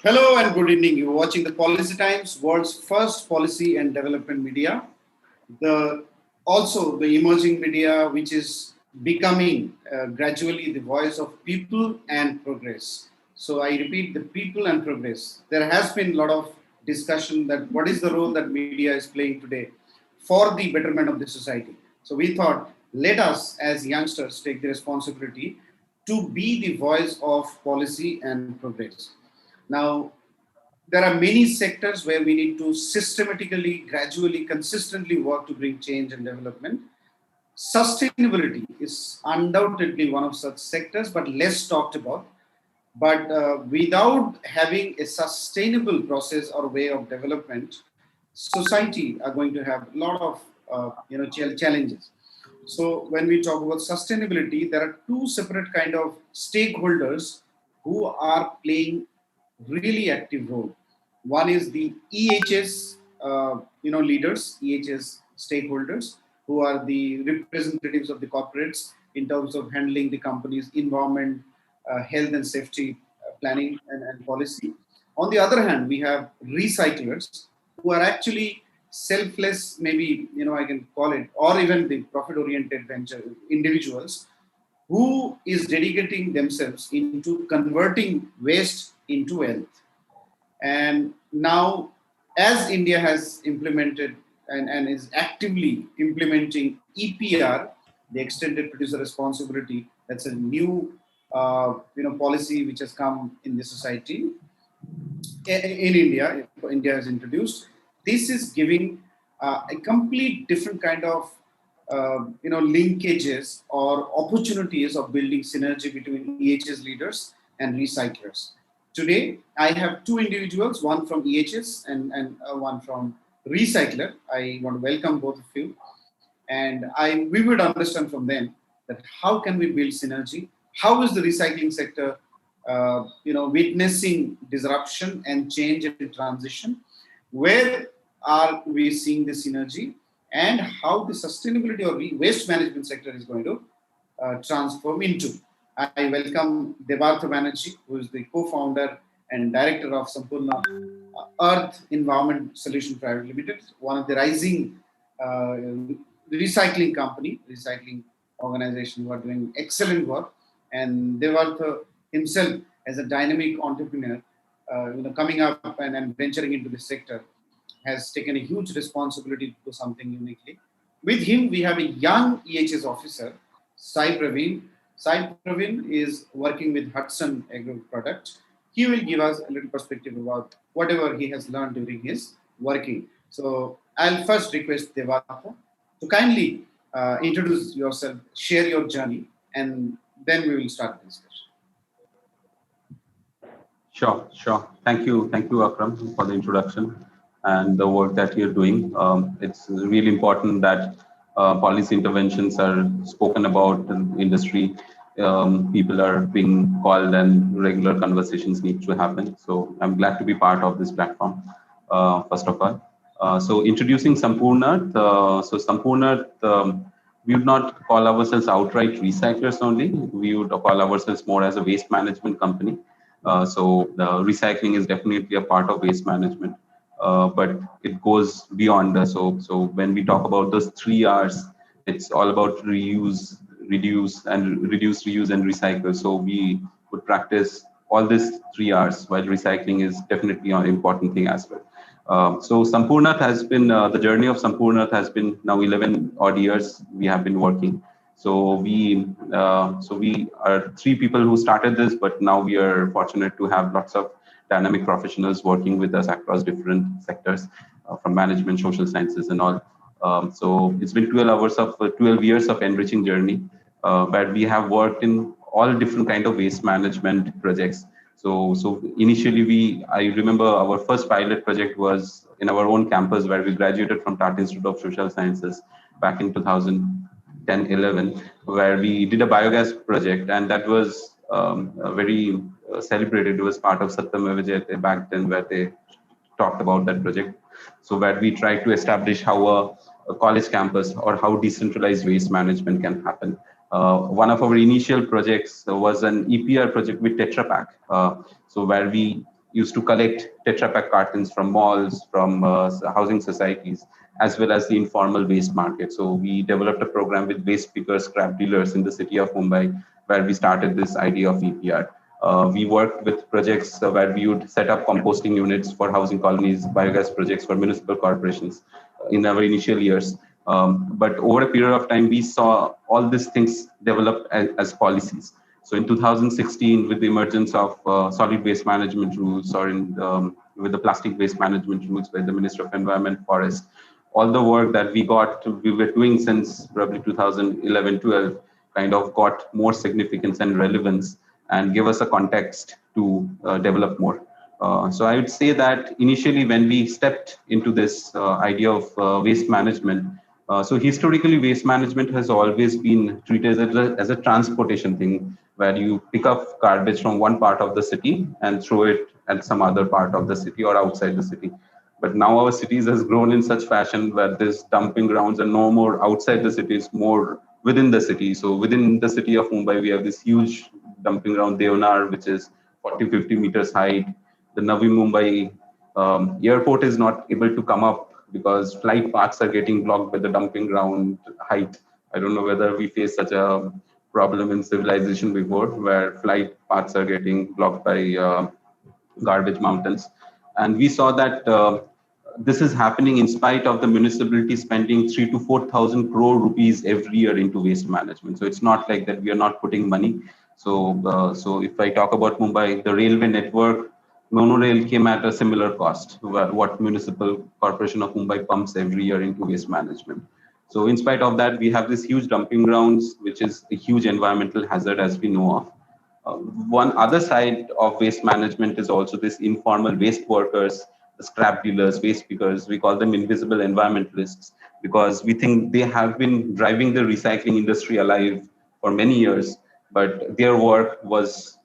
Hello and good evening. You're watching the Policy Times, world's first policy and development media. Also the emerging media, which is becoming gradually the voice of people and progress. So I repeat, the people and progress. There has been a lot of discussion that what is the role that media is playing today for the betterment of the society. So we thought, let us as youngsters take the responsibility to be the voice of policy and progress. Now, there are many sectors where we need to systematically, gradually, consistently work to bring change and development. Sustainability is undoubtedly one of such sectors, but less talked about. But without having a sustainable process or way of development, society are going to have a lot of challenges. So when we talk about sustainability, there are two separate kind of stakeholders who are playing really active role. One is the EHS, leaders, EHS stakeholders, who are the representatives of the corporates in terms of handling the company's environment, health and safety planning and policy. On the other hand, we have recyclers who are actually selfless, maybe, I can call it, or even the profit-oriented venture individuals who is dedicating themselves into converting waste into wealth. And now, as India has implemented and is actively implementing EPR, the Extended Producer Responsibility, that's a new policy which has come in the society. In India, India has introduced. This is giving a complete different kind of linkages or opportunities of building synergy between EHS leaders and recyclers. Today, I have two individuals, one from EHS and one from recycler. I want to welcome both of you. And we would understand from them that how can we build synergy? How is the recycling sector, witnessing disruption and change and transition? Where are we seeing the synergy? And how the sustainability or waste management sector is going to transform into. I welcome Debartha Banerjee, who is the co-founder and director of Sampurn Earth Environment Solution Private Limited, one of the rising recycling organization who are doing excellent work. And Debartha himself, as a dynamic entrepreneur, coming up and venturing into the sector, has taken a huge responsibility to do something uniquely. With him, we have a young EHS officer, Praveen. Praveen is working with Hatsun Agro product. He will give us a little perspective about whatever he has learned during his working. So I'll first request Debartha to kindly introduce yourself, share your journey, and then we will start the discussion. Sure. Thank you, Akram, for the introduction and the work that you're doing. It's really important that policy interventions are spoken about in industry. People are being called and regular conversations need to happen. So I'm glad to be part of this platform, first of all. So introducing Sampurn Earth. So Sampurn Earth, we would not call ourselves outright recyclers only. We would call ourselves more as a waste management company. So the recycling is definitely a part of waste management. But it goes beyond. So when we talk about those 3 R's, it's all about reuse, reduce, reuse, and recycle. So we would practice all these 3 R's, while recycling is definitely an important thing as well. So Sampurn Earth has been, the journey of Sampurn Earth has been now 11 odd years we have been working. So we are 3 people who started this, but now we are fortunate to have lots of dynamic professionals working with us across different sectors, from management, social sciences, and all. So it's been 12 years of enriching journey, where we have worked in all different kind of waste management projects. So initially I remember our first pilot project was in our own campus, where we graduated from Tata Institute of Social Sciences back in 2010-11, where we did a biogas project, and that was very celebrated. It was part of Satyameva Jayate back then, where they talked about that project. So where we tried to establish how a college campus or how decentralized waste management can happen. One of our initial projects was an EPR project with Tetra Pak. So where we used to collect Tetra Pak cartons from malls, from housing societies, as well as the informal waste market. So we developed a program with waste pickers, scrap dealers in the city of Mumbai, where we started this idea of EPR. We worked with projects where we would set up composting units for housing colonies, biogas projects for municipal corporations in our initial years. But over a period of time, we saw all these things develop as policies. So in 2016, with the emergence of solid waste management rules, or with the plastic waste management rules by the Minister of Environment, Forest, all the work that we were doing since probably 2011-12 kind of got more significance and relevance and give us a context to develop more. So I would say that initially when we stepped into this idea of waste management, so historically waste management has always been treated as a transportation thing, where you pick up garbage from one part of the city and throw it at some other part of the city or outside the city. But now our cities has grown in such fashion where this dumping grounds are no more outside the cities, more within the city. So within the city of Mumbai, we have this huge dumping ground, Deonar, which is 40, 50 meters height. The Navi Mumbai airport is not able to come up because flight paths are getting blocked by the dumping ground height. I don't know whether we face such a problem in civilization before, where flight paths are getting blocked by garbage mountains. And we saw that this is happening in spite of the municipality spending 3 to 4,000 crore rupees every year into waste management. So it's not like that we are not putting money. So if I talk about Mumbai, the railway network, monorail came at a similar cost, what Municipal Corporation of Mumbai pumps every year into waste management. So in spite of that, we have this huge dumping grounds, which is a huge environmental hazard, as we know of. One other side of waste management is also this informal waste workers, the scrap dealers, waste pickers. We call them invisible environmentalists because we think they have been driving the recycling industry alive for many years, but their work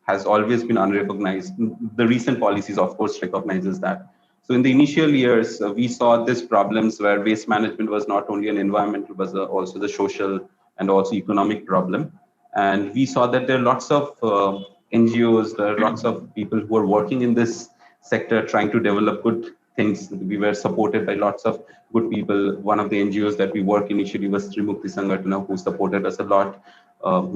has always been unrecognized. The recent policies, of course, recognizes that. So in the initial years, we saw these problems where waste management was not only an environmental, but also the social and also economic problem. And we saw that there are lots of NGOs, there are lots of people who are working in this sector trying to develop good things. We were supported by lots of good people. One of the NGOs that we work initially was Trimukti Sangatana, who supported us a lot,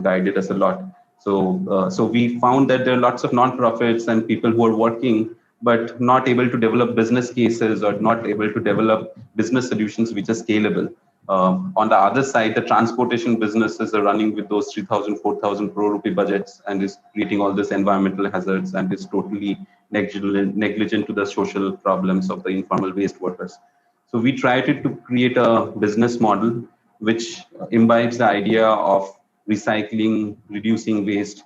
guided us a lot. So we found that there are lots of non-profits and people who are working, but not able to develop business cases or not able to develop business solutions which are scalable. On the other side, the transportation businesses are running with those 3,000, 4,000 crore rupee budgets and is creating all this environmental hazards and is totally negligent to the social problems of the informal waste workers. So we tried to create a business model which imbibes the idea of recycling, reducing waste,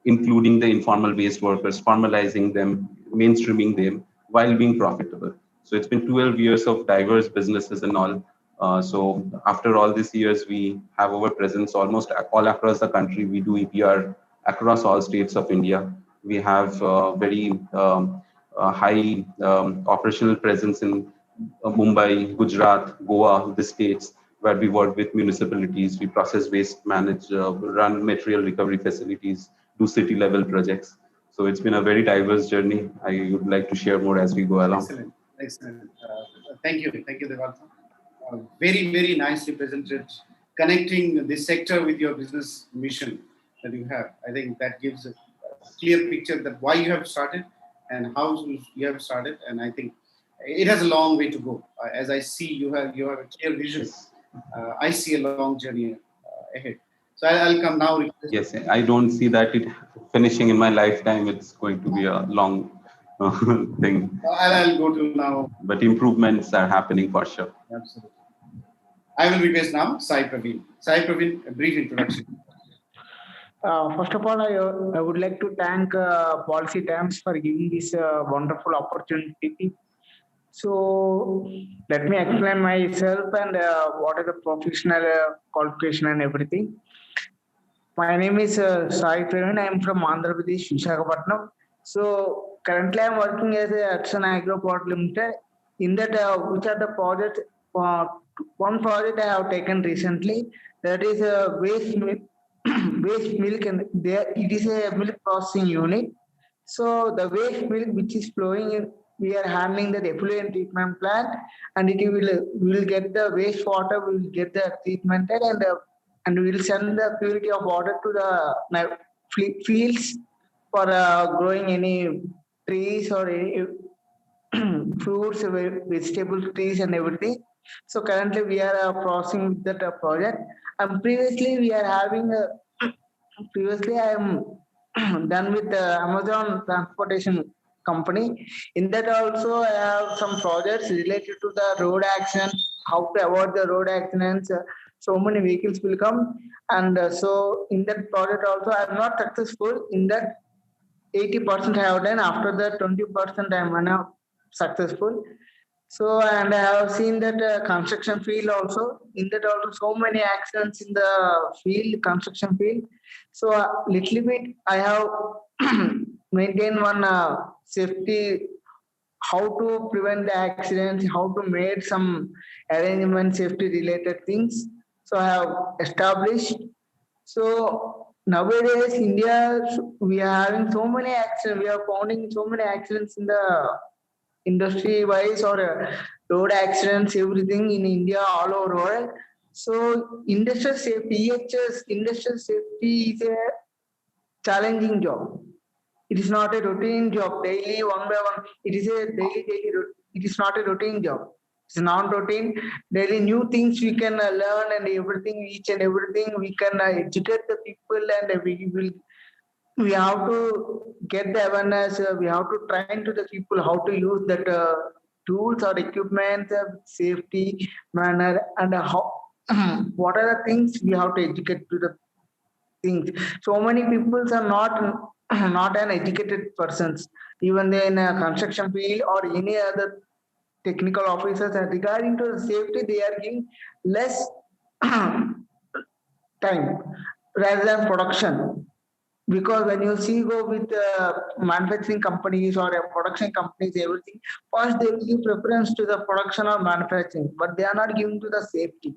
including the informal waste workers, formalizing them, mainstreaming them while being profitable. So it's been 12 years of diverse businesses and all. So after all these years, we have our presence almost all across the country. We do EPR across all states of India. We have very high operational presence in Mumbai, Gujarat, Goa, the states where we work with municipalities. We process waste, manage, run material recovery facilities, do city level projects. So it's been a very diverse journey. I would like to share more as we go along. Excellent, excellent. Thank you, Debartha. Very, very nicely presented, connecting this sector with your business mission that you have. I think that gives a clear picture that why you have started and how you have started. And I think it has a long way to go. As I see, you have a clear vision. I see a long journey ahead. So I'll come now. Yes, I don't see that it finishing in my lifetime. It's going to be a long thing. I'll go to now. But improvements are happening for sure. Absolutely. I will request now Sai Praveen. Sai Praveen, a brief introduction. First of all, I would like to thank Policy Times for giving this wonderful opportunity. So let me explain myself and what are the professional qualification and everything. My name is Sai Praveen. I am from Andhra Pradesh, Visakhapatnam. So currently I am working as a Hatsun Agro Pod Limited. In that, which are the projects? One project I have taken recently, that is waste milk, and there it is a milk processing unit. So the waste milk which is flowing in, we are handling the effluent treatment plant, and it will get the wastewater, we will get the treatmented, and we will send the purity of water to the fields for growing any trees or any fruits, vegetable trees and everything. So currently we are processing with that project. And previously we are having previously I am done with Amazon transportation company. In that also I have some projects related to the road accident, how to avoid the road accidents. So many vehicles will come, and so in that project also I am not successful in that. 80% I have done. After that, 20% I am now successful. So, and I have seen that construction field also. In that also, so many accidents in the field, construction field. So, little bit I have maintained one safety, how to prevent the accidents, how to make some arrangement, safety related things. So, I have established. So nowadays, India, we are having so many accidents. We are finding so many accidents in the industry wise or road accidents, everything in India, all over world. So industrial safety, EHS, industrial safety is a challenging job. It is not a routine job, daily, one by one. It is a daily, it is not a routine job. It's non-routine. Daily new things we can learn, and everything, each and everything we can educate the people, and we have to get the awareness. We have to train to the people how to use that tools or equipment, safety manner, and how what are the things we have to educate to the things. So many people are not an educated persons, even they in a construction field or any other technical officers. And regarding to the safety, they are giving less time rather than production. Because when you see go with manufacturing companies or production companies, everything first they will give preference to the production or manufacturing, but they are not giving to the safety.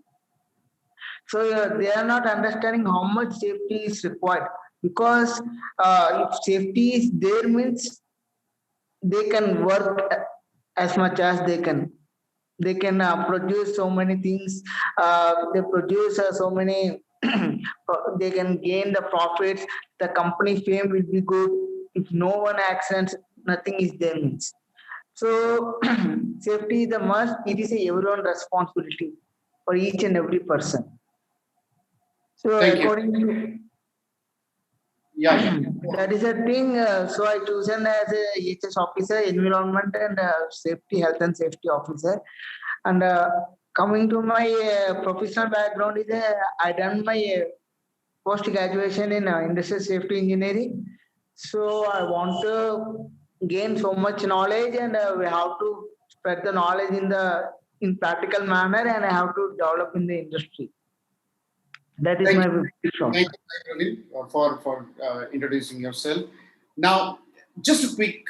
So they are not understanding how much safety is required, because if safety is there means they can work as much as they can. They can produce so many things. They produce so many. They can gain the profits. The company fame will be good. If no one accidents, nothing is there means. So safety is a must. It is a everyone responsibility for each and every person. So Thank you. according to Yeah. that is a thing. So I chosen as a EHS officer, environment and safety, health and safety officer. And coming to my professional background is I done my post graduation in industrial safety engineering. So I want to gain so much knowledge, and we have to spread the knowledge in practical manner, and I have to develop in the industry. That is Thank my short. Thank you, Praveen, for introducing yourself. Now, just a quick,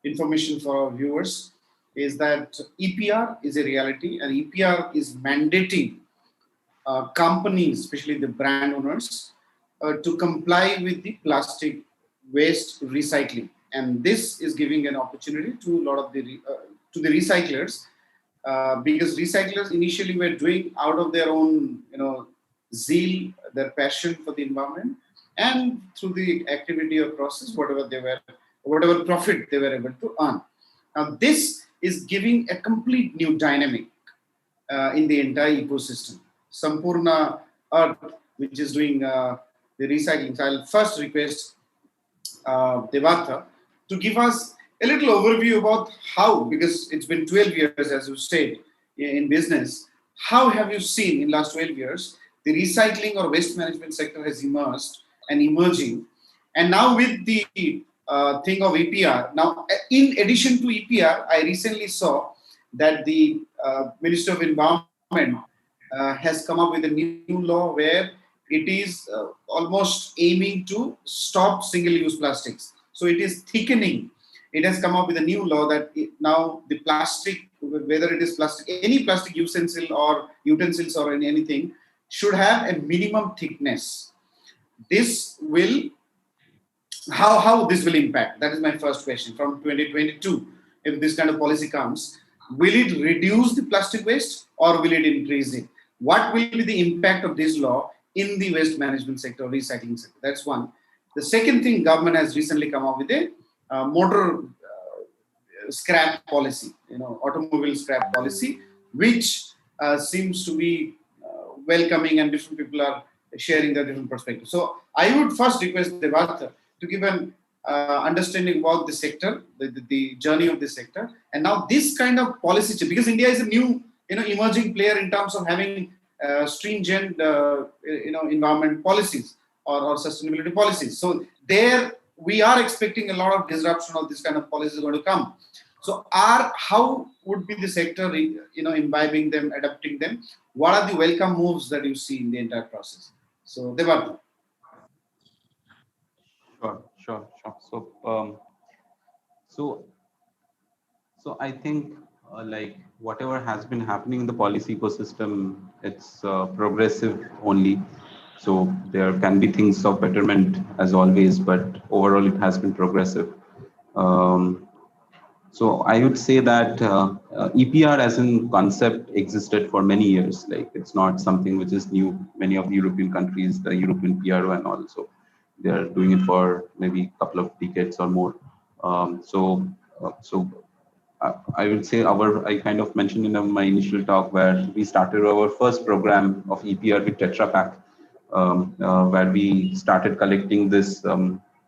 information for our viewers is that EPR is a reality, and EPR is mandating companies, especially the brand owners, to comply with the plastic waste recycling, and this is giving an opportunity to a lot of the recyclers, because recyclers initially were doing out of their own zeal, their passion for the environment, and through the activity or process, whatever profit they were able to earn. Now this is giving a complete new dynamic in the entire ecosystem. Sampurna Earth, which is doing the recycling. So I'll first request Debartha to give us a little overview about how, because it's been 12 years, as you said, in business, how have you seen in last 12 years the recycling or waste management sector has emerged and emerging, and now with the thing of EPR. Now, in addition to EPR, I recently saw that the Minister of Environment has come up with a new law where it is almost aiming to stop single-use plastics. So it is thickening. It has come up with a new law that now the plastic, whether it is plastic, any plastic utensil or utensils or anything, should have a minimum thickness. This will how this will impact? That is my first question. From 2022, if this kind of policy comes, will it reduce the plastic waste or will it increase it? What will be the impact of this law in the waste management sector, recycling sector? That's one. The second thing, government has recently come up with a motor scrap policy, automobile scrap policy, which seems to be welcoming, and different people are sharing their different perspectives. So I would first request Debartha to give an understanding about the sector, the journey of the sector, and now this kind of policy, because India is a new, emerging player in terms of having stringent, environment policies or sustainability policies. So there we are expecting a lot of disruption of this kind of policies going to come. So how would be the sector, imbibing them, adapting them? What are the welcome moves that you see in the entire process? So Debartha. Sure. So I think like whatever has been happening in the policy ecosystem, it's progressive only. So there can be things of betterment as always, but overall it has been progressive. So I would say that EPR as a concept existed for many years. Like it's not something which is new. Many of the European countries, the European PRO and also, they are doing it for maybe a couple of decades or more. So I would say I kind of mentioned in my initial talk where we started our first program of EPR with Tetra Pak, where we started collecting this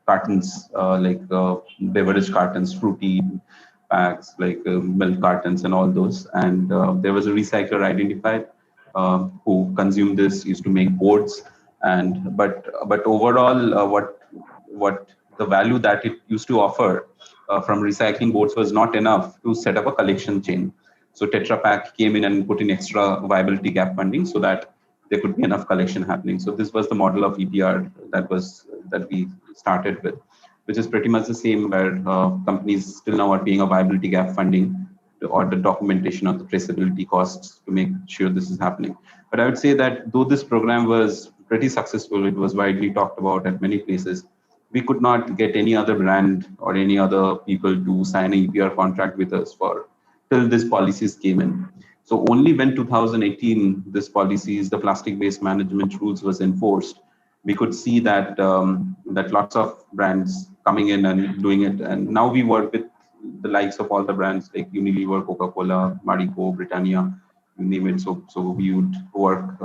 cartons, like beverage cartons, fruity packs, like milk cartons and all those. And there was a recycler identified who consumed this, used to make boards. But overall, what the value that it used to offer from recycling boards was not enough to set up a collection chain. So Tetra Pak came in and put in extra viability gap funding so that there could be enough collection happening. So this was the model of EPR that we started with, which is pretty much the same, where companies still now are paying a viability gap funding or the documentation of the traceability costs to make sure this is happening. But I would say that though this program was pretty successful, it was widely talked about at many places, we could not get any other brand or any other people to sign an EPR contract with us till these policies came in. So only when 2018, this policies, the plastic waste management rules was enforced, we could see that that lots of brands coming in and doing it. And now we work with the likes of all the brands like Unilever, Coca-Cola, Marico, Britannia, you name it. So we would work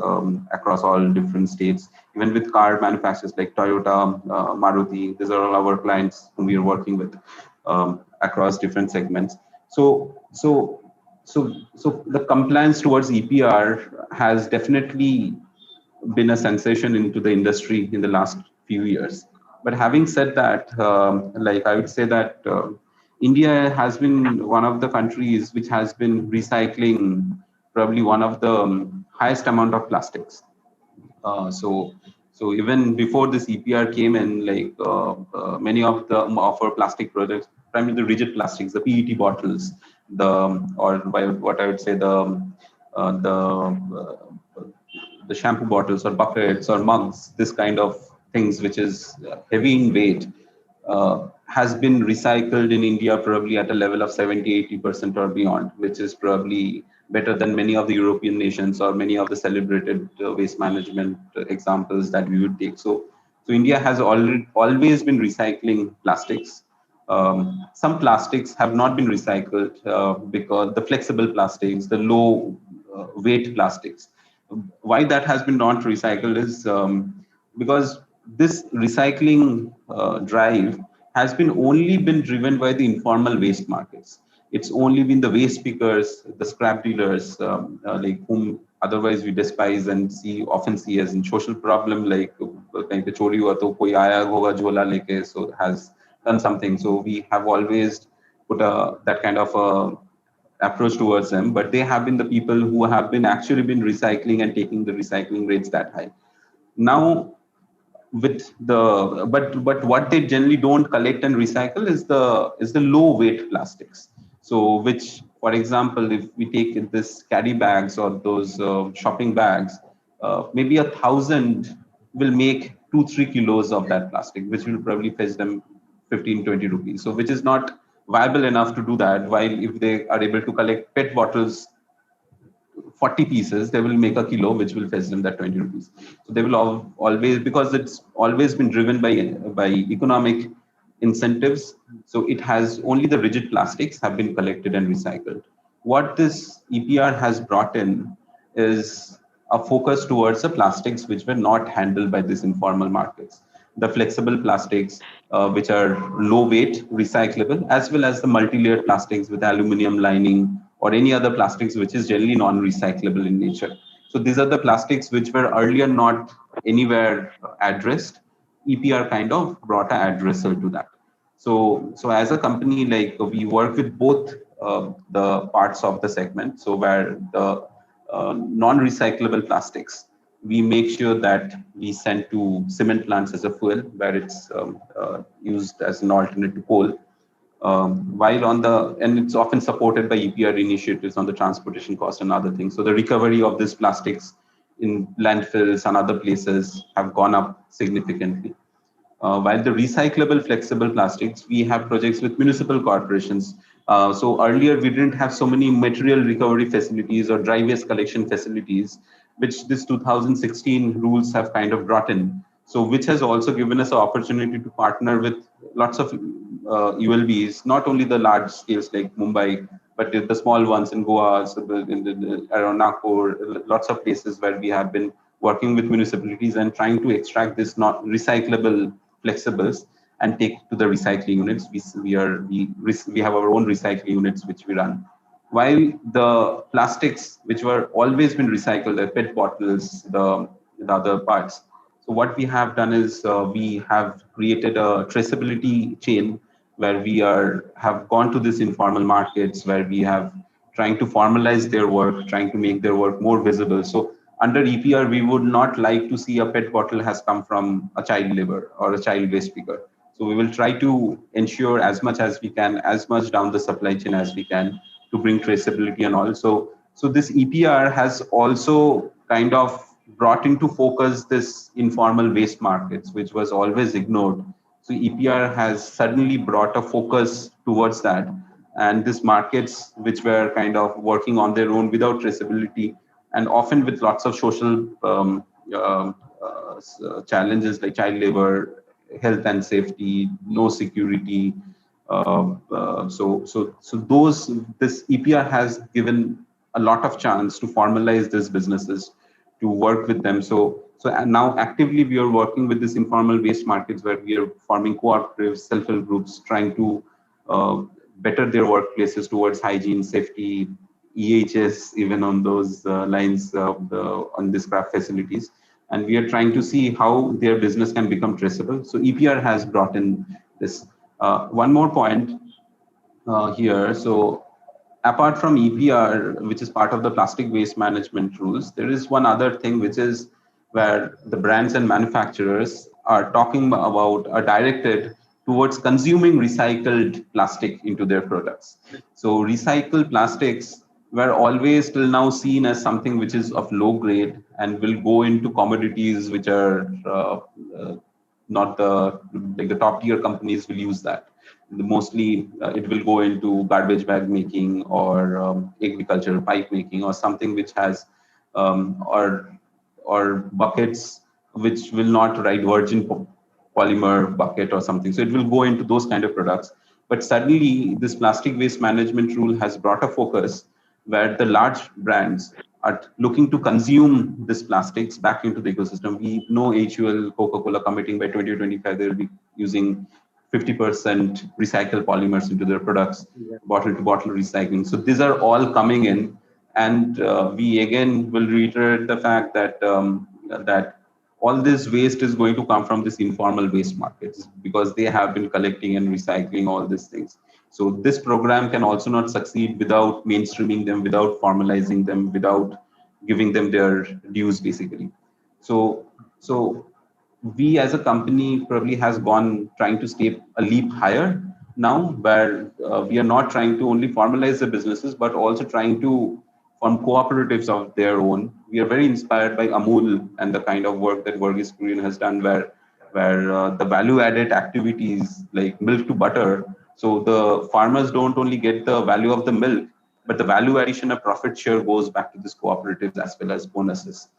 across all different states, even with car manufacturers like Toyota, Maruti. These are all our clients whom we are working with across different segments. So the compliance towards EPR has definitely been a sensation into the industry in the last few years. But having said that, like I would say that India has been one of the countries which has been recycling probably one of the highest amount of plastics. So even before this EPR came in, like many of our plastic products, primarily the rigid plastics, the PET bottles, what I would say the shampoo bottles or buckets or mugs, this kind of things which is heavy in weight, has been recycled in India probably at a level of 70-80% or beyond, which is probably better than many of the European nations or many of the celebrated waste management examples that we would take. So India has always been recycling plastics. Some plastics have not been recycled because the flexible plastics, the low weight plastics. Why that has been not recycled is because this recycling drive has been only been driven by the informal waste markets. It's only been the waste pickers, the scrap dealers, like whom otherwise we despise and often see as in social problem, like kahin pe chori hua to koi aaya hoga jhola leke, so has done something. So we have always put that kind of approach towards them, but they have been the people who have been actually been recycling and taking the recycling rates that high. Now, with the but what they generally don't collect and recycle is the low weight plastics. So which, for example, if we take this carry bags or those shopping bags, maybe 1,000 will make 2-3 kilos of that plastic, which will probably fetch them 15-20 rupees. So which is not viable enough to do that. While if they are able to collect PET bottles 40 pieces, they will make a kilo, which will fetch them that 20 rupees. So they will always, because it's always been driven by economic incentives. So it has only the rigid plastics have been collected and recycled. What this EPR has brought in is a focus towards the plastics which were not handled by these informal markets. The flexible plastics, which are low weight, recyclable, as well as the multi-layered plastics with aluminum lining or any other plastics which is generally non-recyclable in nature. So these are the plastics which were earlier not anywhere addressed. EPR kind of brought an addresser to that. So as a company, like we work with both the parts of the segment. So where the non-recyclable plastics, we make sure that we send to cement plants as a fuel, where it's used as an alternate to coal. While on and it's often supported by EPR initiatives on the transportation cost and other things. So the recovery of these plastics in landfills and other places have gone up significantly. While the recyclable flexible plastics, we have projects with municipal corporations. So earlier we didn't have so many material recovery facilities or dry waste collection facilities, which this 2016 rules have kind of brought in. So which has also given us an opportunity to partner with lots of ULBs, not only the large scales like Mumbai, but the small ones in Goa, around Nagpur, lots of places where we have been working with municipalities and trying to extract this not recyclable flexibles and take to the recycling units. We have our own recycling units which we run. While the plastics which were always been recycled, the PET bottles, the other parts. So what we have done is we have created a traceability chain where we have gone to these informal markets, where we have trying to formalize their work, trying to make their work more visible. So under EPR, we would not like to see a PET bottle has come from a child labor or a child waste picker. So we will try to ensure as much as we can, as much down the supply chain as we can, to bring traceability and all. So this EPR has also kind of brought into focus this informal waste markets, which was always ignored. So EPR has suddenly brought a focus towards that. And these markets, which were kind of working on their own without traceability, and often with lots of social challenges like child labor, health and safety, no security. So this EPR has given a lot of chance to formalize these businesses, to work with them. So now actively we are working with these informal waste markets, where we are forming cooperatives, self-help groups, trying to better their workplaces towards hygiene, safety, EHS, even on those lines on these craft facilities. And we are trying to see how their business can become traceable. So EPR has brought in this. One more point here. So apart from EPR, which is part of the plastic waste management rules, there is one other thing, which is where the brands and manufacturers are talking about, are directed towards consuming recycled plastic into their products. So recycled plastics were always till now seen as something which is of low grade and will go into commodities which are not the top tier companies will use that. Mostly it will go into garbage bag making or agricultural pipe making or something which has or buckets which will not write virgin polymer bucket or something. So it will go into those kind of products. But suddenly this plastic waste management rule has brought a focus where the large brands are looking to consume this plastics back into the ecosystem. We know HUL, Coca-Cola committing by 2025, they will be using 50% recycled polymers into their products, bottle-to-bottle recycling. So these are all coming in. And we again will reiterate the fact that that all this waste is going to come from this informal waste markets, because they have been collecting and recycling all these things. So this program can also not succeed without mainstreaming them, without formalizing them, without giving them their dues, basically. So we as a company probably has gone trying to stay a leap higher now, where we are not trying to only formalize the businesses, but also trying to form cooperatives of their own. We are very inspired by Amul and the kind of work that Verghese Kurian has done, where the value-added activities like milk to butter. So the farmers don't only get the value of the milk, but the value addition and profit share goes back to these cooperatives as well as bonuses.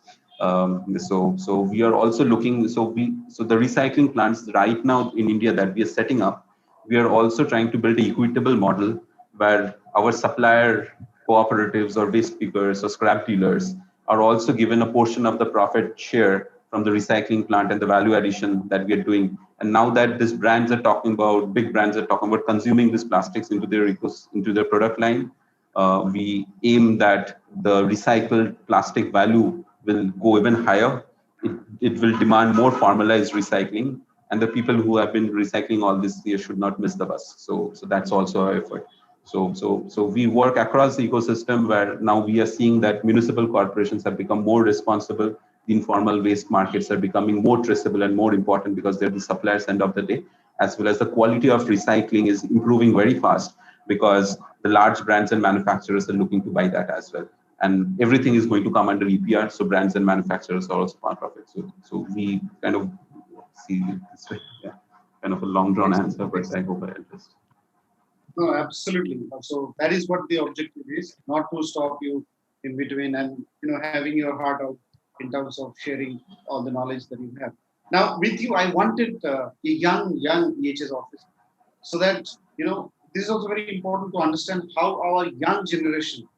So we are also looking. So the recycling plants right now in India that we are setting up, we are also trying to build an equitable model where our supplier cooperatives or waste pickers or scrap dealers are also given a portion of the profit share from the recycling plant and the value addition that we are doing. And now that these brands are talking about, big brands are talking about consuming these plastics into their product line, we aim that the recycled plastic value will go even higher. It will demand more formalized recycling, and the people who have been recycling all this year should not miss the bus. So that's also our effort. So we work across the ecosystem where now we are seeing that municipal corporations have become more responsible. The informal waste markets are becoming more traceable and more important because they're the suppliers end of the day, as well as the quality of recycling is improving very fast because the large brands and manufacturers are looking to buy that as well. And everything is going to come under EPR, so brands and manufacturers are also part of it. So we kind of see it this way. Yeah, kind of a long drawn answer, but I hope I addressed. No, absolutely. So that is what the objective is, not to stop you in between and having your heart out in terms of sharing all the knowledge that you have. Now, with you, I wanted a young EHS officer, so that this is also very important to understand how our young generation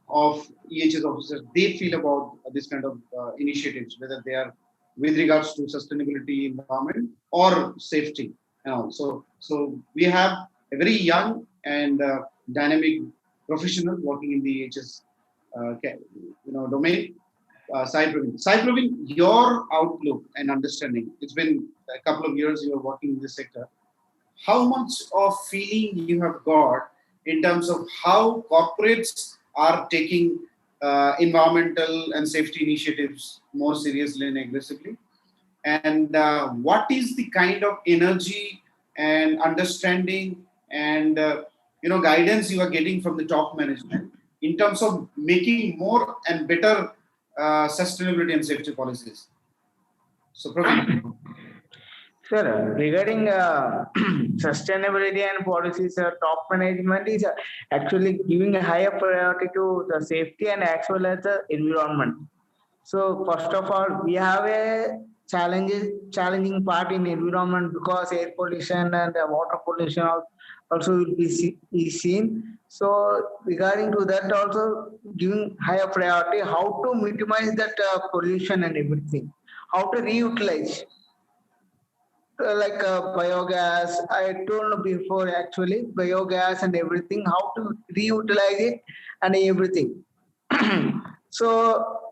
of EHS officers they feel about this kind of initiatives, whether they are with regards to sustainability, environment, or safety. So we have a very young and dynamic professional working in the EHS domain. Sai Praveen, your outlook and understanding. It's been a couple of years you are working in this sector. How much of feeling you have got in terms of how corporates are taking environmental and safety initiatives more seriously and aggressively? And what is the kind of energy and understanding and guidance you are getting from the top management in terms of making more and better sustainability and safety policies? So, Praveen. Sir, regarding sustainability and policies, top management is actually giving a higher priority to the safety and as well as the environment. So first of all, we have a challenging part in environment because air pollution and water pollution also will be seen. So regarding to that, also giving higher priority, how to minimize that pollution and everything, how to reutilize. Like biogas, I told before actually biogas and everything, how to reutilize it and everything. So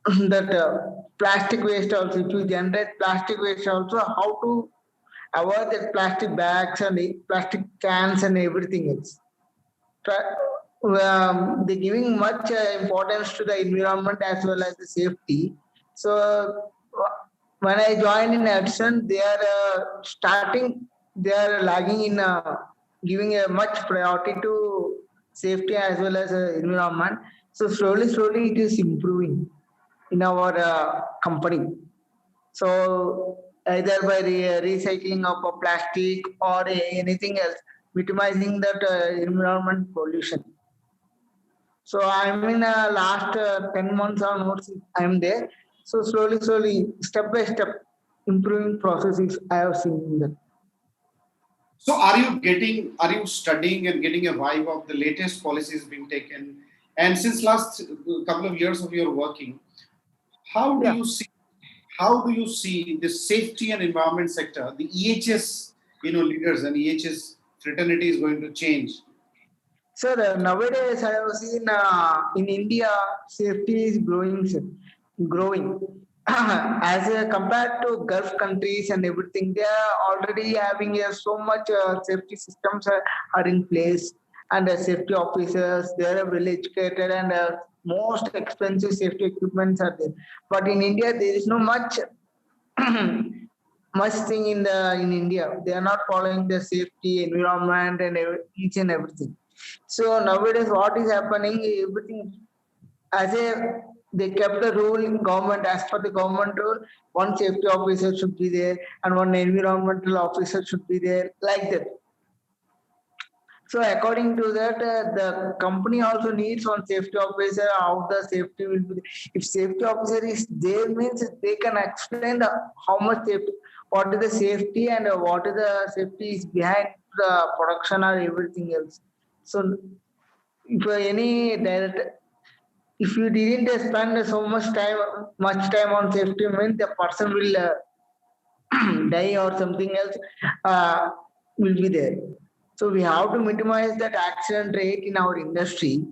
that plastic waste also, if you generate plastic waste also, how to avoid that plastic bags and plastic cans and everything else. They're giving much importance to the environment as well as the safety. So when I joined in Hatsun, they are they are lagging in giving a much priority to safety as well as environment. So slowly it is improving in our company. So either by recycling of plastic or anything else, minimizing that environment pollution. So I'm in last 10 months or more, I'm there. So slowly, step by step, improving processes I have seen in that. So are you studying and getting a vibe of the latest policies being taken? And since last couple of years of your working, how do you see the safety and environment sector, the EHS, leaders and EHS fraternity is going to change? Sir, nowadays I have seen in India, safety is growing. As compared to Gulf countries and everything, they are already having so much safety systems are in place, and safety officers they are well educated, and most expensive safety equipments are there. But in India, there is no much much thing in India. They are not following the safety, environment, and each and everything. So nowadays, what is happening? Everything as a they kept the rule in government. As per the government rule, one safety officer should be there and one environmental officer should be there, like that. So according to that, the company also needs one safety officer. How the safety will be? If safety officer is there, means they can explain how much safety, what is the safety, and what is the safety is behind the production or everything else. So if any direct, if you didn't spend so much time on safety, means the person will die or something else will be there. So we have to minimize that accident rate in our industry.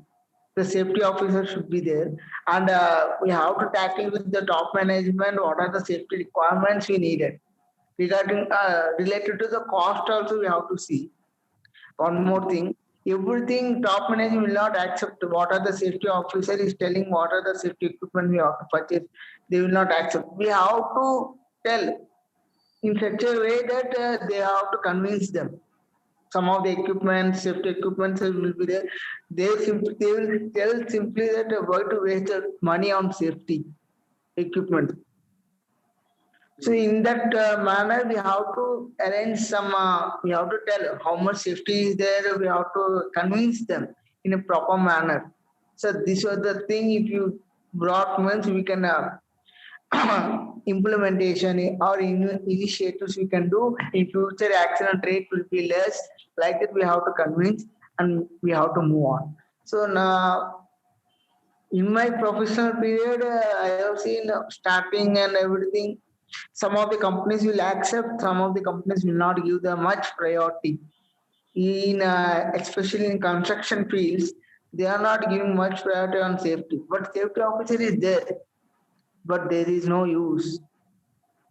The safety officer should be there, and we have to tackle with the top management what are the safety requirements we needed. Regarding related to the cost, also we have to see. One more thing, everything top management will not accept what are the safety officer is telling, what are the safety equipment we have to purchase. They will not accept. We have to tell in such a way that they have to convince them. Some of the equipment, safety equipment will be there. They will tell simply that why to waste the money on safety equipment. So in that manner, we have to arrange some. We have to tell how much safety is there. We have to convince them in a proper manner. So this was the thing. If you brought means we can implementation or initiatives we can do in future, accident rate will be less, like that we have to convince and we have to move on. So now in my professional period I have seen starting and everything, some of the companies will accept, some of the companies will not give the much priority in especially in construction fields. They are not giving much priority on safety, but safety officer is there, but there is no use.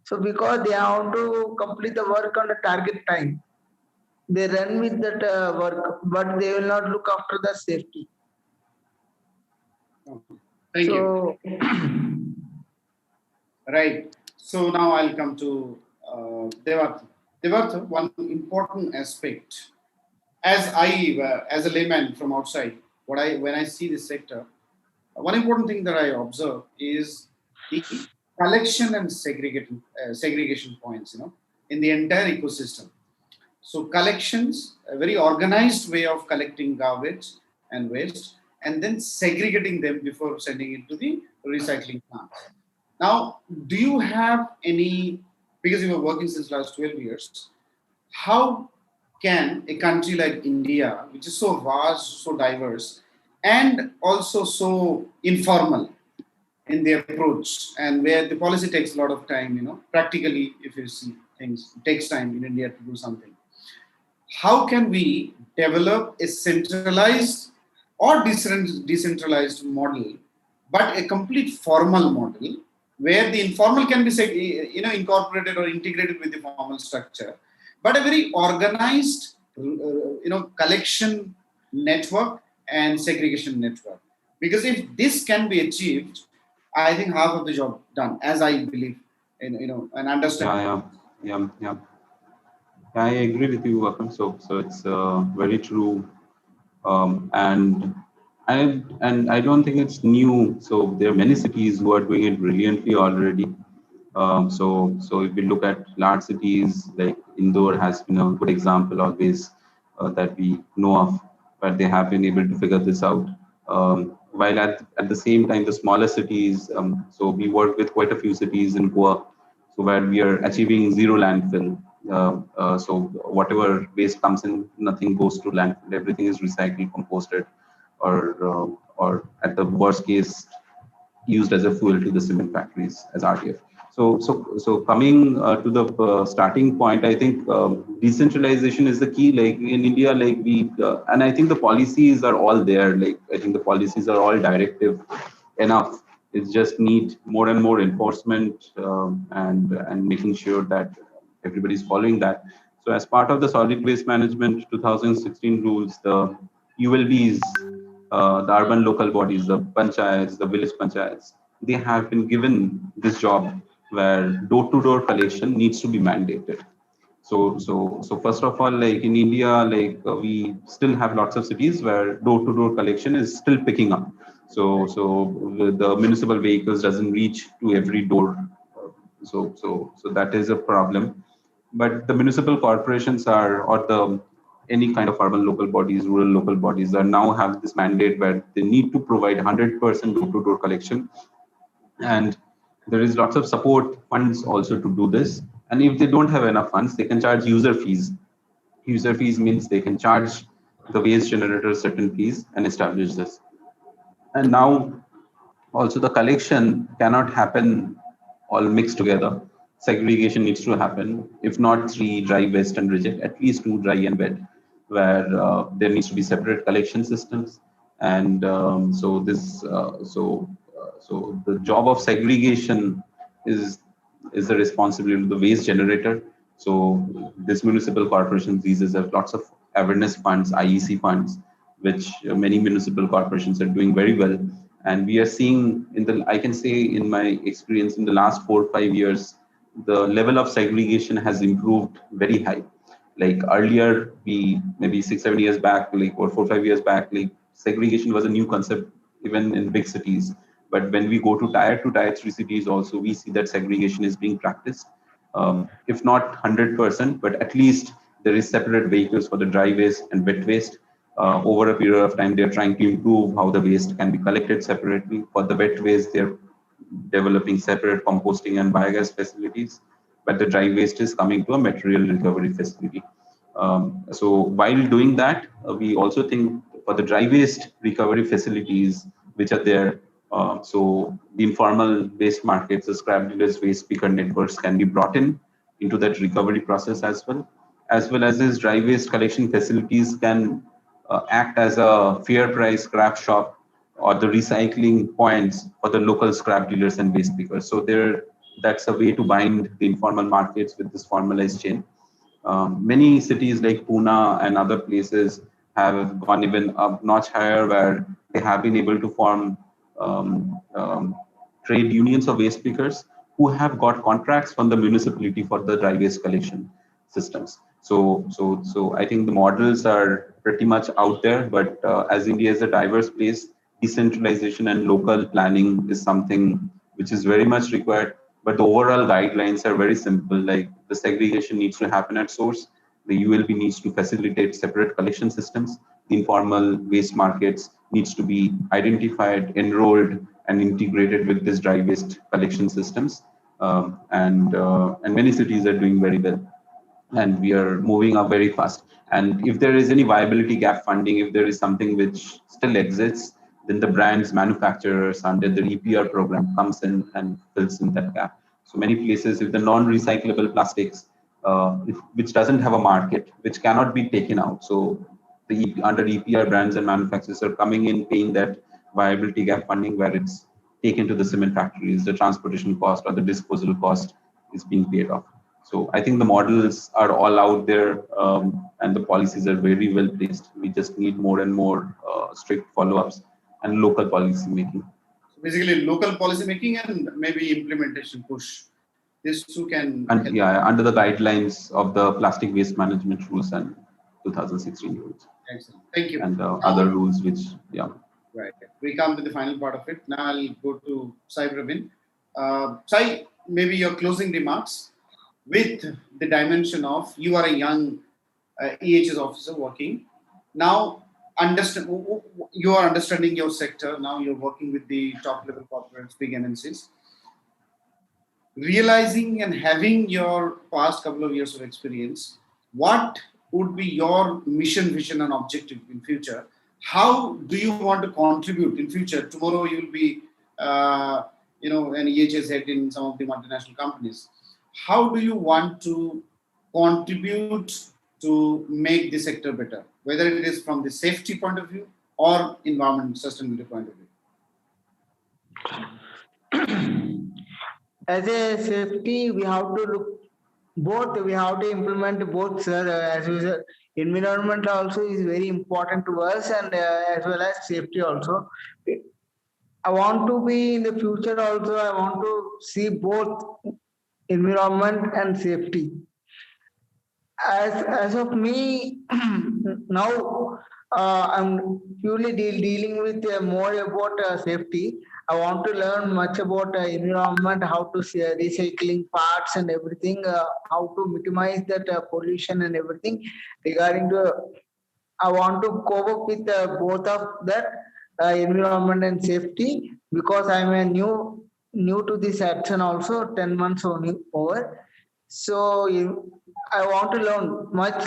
So because they have to complete the work on the target time, they run with that work, but they will not look after the safety. Thank you. So, Right. So now I'll come to Debartha. Debartha, one important aspect, as a layman from outside, when I see this sector, one important thing that I observe is the collection and segregation points, in the entire ecosystem. So collections, a very organized way of collecting garbage and waste, and then segregating them before sending it to the recycling plants. Now, do you have any, because you were working since last 12 years, how can a country like India, which is so vast, so diverse, and also so informal in their approach, and where the policy takes a lot of time, practically, if you see things, it takes time in India to do something. How can we develop a centralized or decentralized model, but a complete formal model where the informal can be incorporated or integrated with the formal structure, but a very organized collection network and segregation network? Because if this can be achieved, I think half of the job done, as I believe, and understand. Yeah. I agree with you, Akram. So it's very true, and I don't think it's new. So there are many cities who are doing it brilliantly already. So if we look at large cities like Indore has been a good example always that we know of, where they have been able to figure this out. While at the same time, the smaller cities, so we work with quite a few cities in Goa, so where we are achieving zero landfill. So whatever waste comes in, nothing goes to landfill. Everything is recycled, composted, or at the worst case, used as a fuel to the cement factories as RTF. So coming to the starting point, I think decentralization is the key. Like in India, and I think the policies are all there. Like I think the policies are all directive enough. It just need more and more enforcement and making sure that everybody's following that. So as part of the solid waste management 2016 rules, the ULBs, the urban local bodies, the panchayats, the village panchayats, they have been given this job where door-to-door collection needs to be mandated. So first of all, like in India, we still have lots of cities where door-to-door collection is still picking up. So the municipal vehicles doesn't reach to every door. So that is a problem. But the municipal corporations are, or the any kind of urban local bodies, rural local bodies, are now have this mandate where they need to provide 100% door-to-door collection, and there is lots of support funds also to do this. And if they don't have enough funds, they can charge user fees. User fees means they can charge the waste generator certain fees and establish this. And now also the collection cannot happen all mixed together. Segregation needs to happen. If not three, dry, waste, and reject, at least two, dry and wet, where there needs to be separate collection systems. And so the job of segregation is the responsibility of the waste generator. So this municipal corporations, these have lots of awareness funds, IEC funds, which many municipal corporations are doing very well. And we are seeing I can say in my experience in the last 4 or 5 years, the level of segregation has improved very high. Like earlier, maybe 6, 7 years back, like or 4, 5 years back, like segregation was a new concept even in big cities. But when we go to tier 2, tier 3 cities also, we see that segregation is being practiced. If not 100%, but at least there is separate vehicles for the dry waste and wet waste. Over a period of time, they're trying to improve how the waste can be collected separately. For the wet waste, they're developing separate composting and biogas facilities, but the dry waste is coming to a material recovery facility. So while doing that, we also think for the dry waste recovery facilities which are there, so the informal waste markets, the scrap dealers, waste picker networks can be brought in into that recovery process as well as these dry waste collection facilities can act as a fair price scrap shop or the recycling points for the local scrap dealers and waste pickers. So that's a way to bind the informal markets with this formalized chain. Many cities like Pune and other places have gone even a notch higher, where they have been able to form trade unions of waste pickers who have got contracts from the municipality for the dry waste collection systems. So I think the models are pretty much out there, but as India is a diverse place, decentralization and local planning is something which is very much required. But the overall guidelines are very simple, like the segregation needs to happen at source. The ULB needs to facilitate separate collection systems. The informal waste markets needs to be identified, enrolled, and integrated with this dry waste collection systems. And many cities are doing very well. And we are moving up very fast. And if there is any viability gap funding, if there is something which still exists, then the brands, manufacturers under the EPR program comes in and fills in that gap. So many places, if the non-recyclable plastics, which doesn't have a market, which cannot be taken out. So under EPR, brands and manufacturers are coming in, paying that viability gap funding, where it's taken to the cement factories, the transportation cost or the disposal cost is being paid off. So I think the models are all out there, and the policies are very well placed. We just need more and more strict follow-ups and local policy making. So basically, local policy making and maybe implementation push. These two can. And yeah, under the guidelines of the plastic waste management rules and 2016 rules. Excellent. Thank you. And other rules, which Right. We come to the final part of it. Now I'll go to Sai Praveen. Sai, maybe your closing remarks with the dimension of you are a young EHS officer working. Now, you are understanding your sector. Now you're working with the top level corporates, big MNCs. Realizing and having your past couple of years of experience, what would be your mission, vision, and objective in future? How do you want to contribute in future? Tomorrow you'll be, an EHS head in some of the multinational companies. How do you want to contribute to make the sector better, whether it is from the safety point of view or environment sustainability point of view? As a safety, we have to look both. We have to implement both, sir. As we said, environment also is very important to us, and as well as safety also. I want to be in the future also. I want to see both environment and safety. As of me, now I'm purely dealing with more about safety. I want to learn much about environment, how to see, recycling parts and everything, how to minimize that pollution and everything. Regarding to, I want to cope up with both of that environment and safety because I'm a new to this Hatsun also 10 months only over. So I want to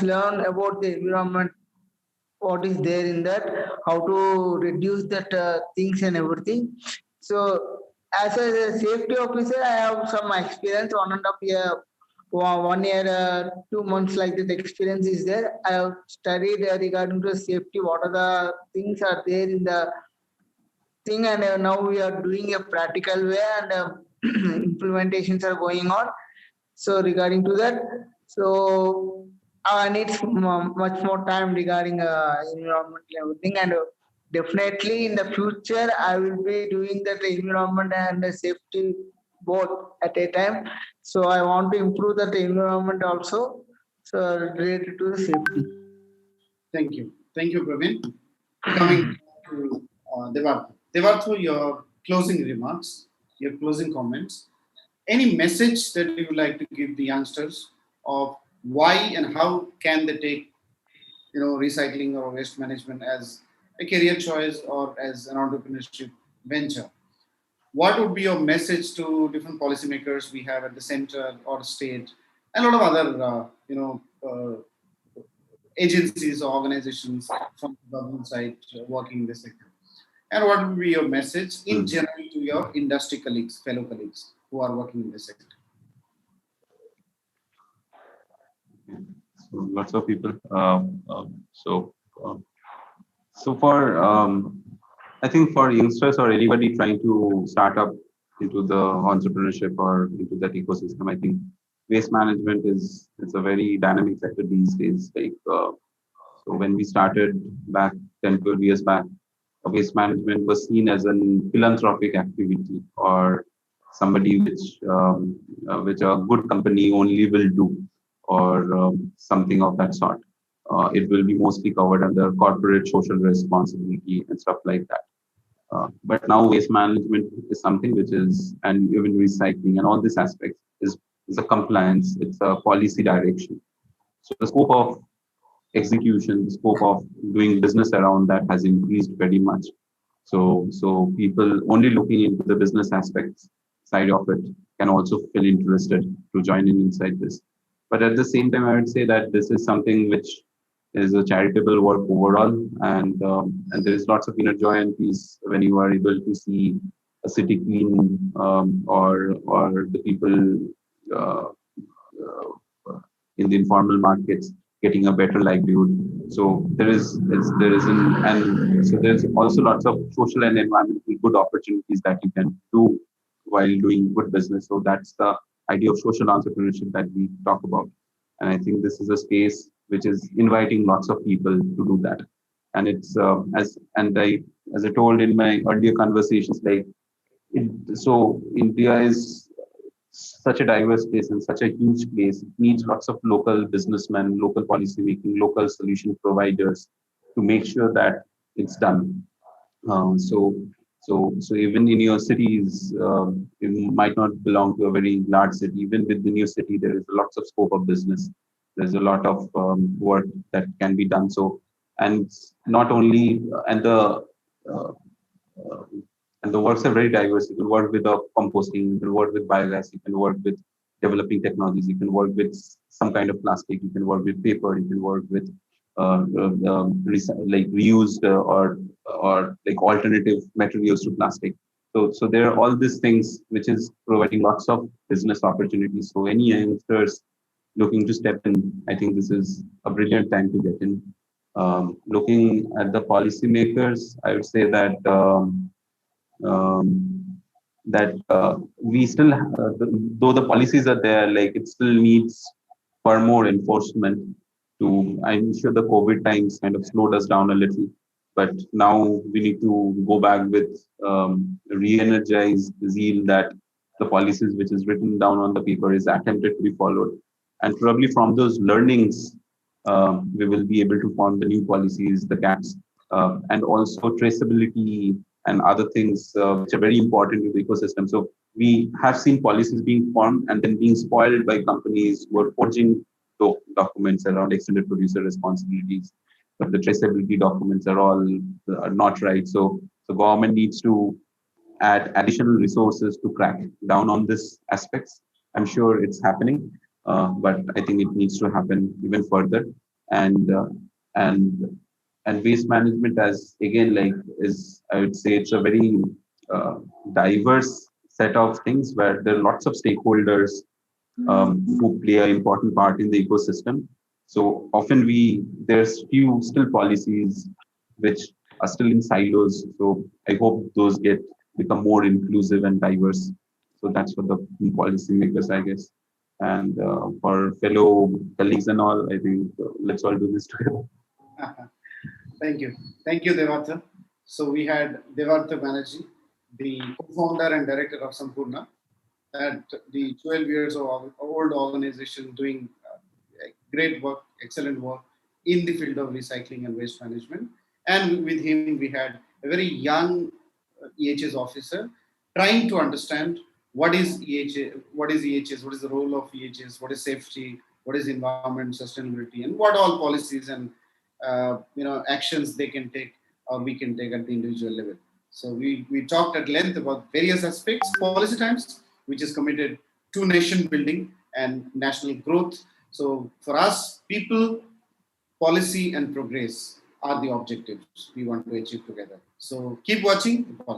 learn about the environment, what is there in that, how to reduce that things and everything. So as a safety officer, I have some experience, 1.5 year, 1 year, 2 months like that experience is there. I have studied regarding to safety, what are the things are there in the thing, and now we are doing a practical way and implementations are going on. So regarding to that, so I need much more time regarding environment and everything, and definitely in the future I will be doing that environment and the safety both at a time. So I want to improve that environment also. So related to the safety. Thank you, Praveen. Coming to Debartha. Debartha, your closing remarks, your closing comments. Any message that you would like to give the youngsters of why and how can they take, recycling or waste management as a career choice or as an entrepreneurship venture? What would be your message to different policymakers we have at the center or state, and a lot of other, agencies or organizations from the government side working in this sector? And what would be your message in general to your industry colleagues, fellow colleagues who are working in this sector? So lots of people. So for I think for youngsters or anybody trying to start up into the entrepreneurship or into that ecosystem, I think waste management is it's a very dynamic sector these days. So when we started back 10, 12 years back, waste management was seen as a philanthropic activity or somebody which a good company only will do or something of that sort. It will be mostly covered under corporate social responsibility and stuff like that. But now waste management is something which is, and even recycling and all these aspects is a compliance, it's a policy direction. So the scope of execution, the scope of doing business around that has increased very much. So people only looking into the business aspects side of it can also feel interested to join in inside this. But at the same time, I would say that this is something which is a charitable work overall, and there is lots of inner joy and peace when you are able to see a city clean or the people uh, in the informal markets getting a better livelihood. So there's also lots of social and environmental good opportunities that you can do while doing good business. So that's the idea of social entrepreneurship that we talk about. And I think this is a space which is inviting lots of people to do that. And it's as I told in my earlier conversations, so India is such a diverse place and such a huge place. It needs lots of local businessmen, local policy making, local solution providers to make sure that it's done. So even in your cities, you might not belong to a very large city. Even with the new city, there is lots of scope of business. There's a lot of work that can be done. So, and not only uh, uh, and the works are very diverse. You can work with composting, you can work with biogas, you can work with developing technologies, you can work with some kind of plastic, you can work with paper, you can work with like reused or like alternative materials to plastic. So there are all these things which is providing lots of business opportunities. So any youngsters looking to step in, I think this is a brilliant time to get in. Looking at the policymakers, I would say that we still, though the policies are there, like it still needs far more enforcement. I'm sure the COVID times kind of slowed us down a little, but now we need to go back with re-energized zeal that the policies which is written down on the paper is attempted to be followed, and probably from those learnings we will be able to form the new policies, the gaps, and also traceability and other things which are very important in the ecosystem. So we have seen policies being formed and then being spoiled by companies who are forging documents around extended producer responsibilities. But the traceability documents are all not right. So the government needs to add additional resources to crack down on this aspects. I'm sure it's happening, but I think it needs to happen even further. And and and waste management, as again, like, is, I would say, it's a very uh, diverse set of things where there are lots of stakeholders who play an important part in the ecosystem. So often there's few still policies which are still in silos. So I hope those become more inclusive and diverse. So that's for the policymakers, I guess. And for fellow colleagues and all, I think let's all do this together. Thank you. Thank you, Debartha. So we had Debartha Banerjee, the co-founder and director of Sampurn, at the 12 years of old organization doing great work, excellent work in the field of recycling and waste management. And with him, we had a very young EHS officer trying to understand what is EHS, what is the role of EHS, what is safety, what is environment sustainability, and what all policies and actions they can take or we can take at the individual level. So we talked at length about various aspects. Policy Times, which is committed to nation building and national growth. So for us, people, policy, and progress are the objectives we want to achieve together. So keep watching the policy.